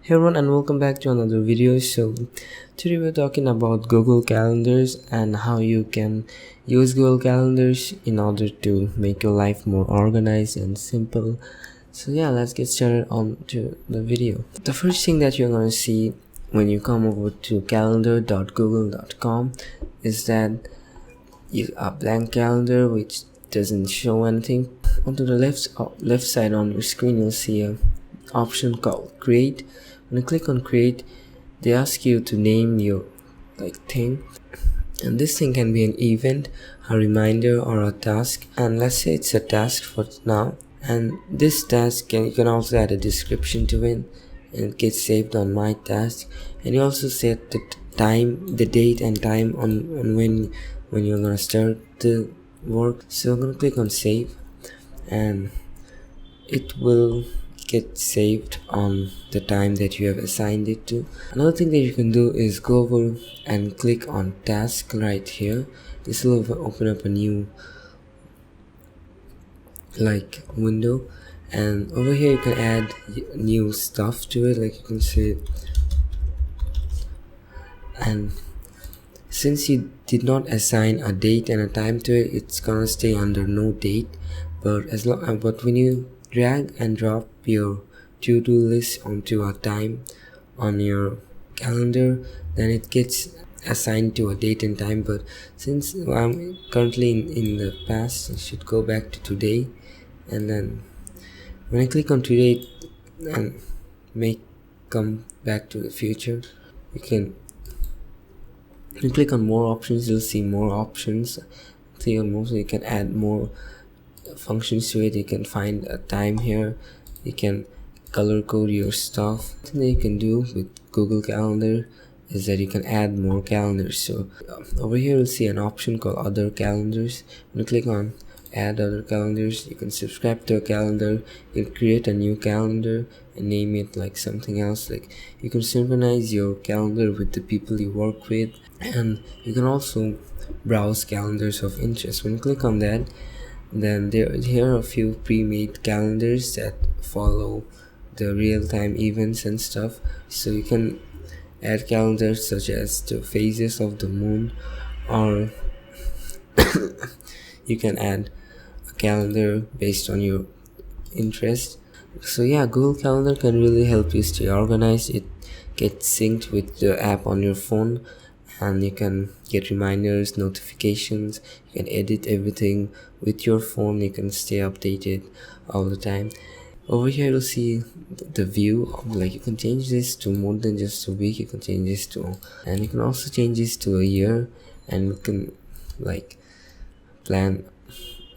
Hey everyone, and welcome back to another video. So today we're talking about Google Calendars and how you can use Google Calendars in order to make your life more organized and simple. So yeah, let's get started on to the video. The first thing that you're going to see when you come over to calendar.google.com is that a blank calendar which doesn't show anything. Onto the left side on your screen, you'll see a option called create. When you click on create, they ask you to name your thing, and this thing can be an event, a reminder, or a task. And let's say it's a task for now, and this task you can also add a description to it, and it gets saved on my task. And you also set the time, the date and time on when you're gonna start the work. So I'm gonna click on save, and it will get saved on the time that you have assigned it to. Another thing that you can do is go over and click on task right here. This will open up a new window, and over here you can add new stuff to it, like you can say. And since you did not assign a date and a time to it, it's gonna stay under no date. But when you drag and drop your to-do list onto a time on your calendar, then it gets assigned to a date and time. But since I'm currently in the past, I should go back to today, and then when I click on today and come back to the future, you click on more options. You'll see more options. Click on more, so you can add more functions to it. You can find a time here. You can color code your stuff. The thing that you can do with Google Calendar is that you can add more calendars. So over here you'll see an option called other calendars. When you click on add other calendars, you can subscribe to a calendar. You can create a new calendar and name it like something else. Like you can synchronize your calendar with the people you work with, and you can also browse calendars of interest. When you click on that, then here are a few pre-made calendars that follow the real-time events and stuff. So you can add calendars such as the phases of the moon, or you can add a calendar based on your interest. So yeah, Google Calendar can really help you stay organized. It gets synced with the app on your phone, and you can get reminders, notifications. You can edit everything with your phone. You can stay updated all the time. Over here you'll see the view. You can change this to more than just a week. You can change this to, and you can also change this to a year, and you can plan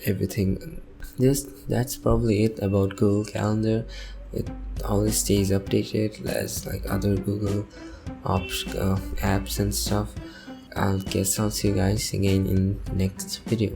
everything. That's probably it about Google Calendar. It always stays updated as other Google apps and stuff. I'll see you guys again in the next video.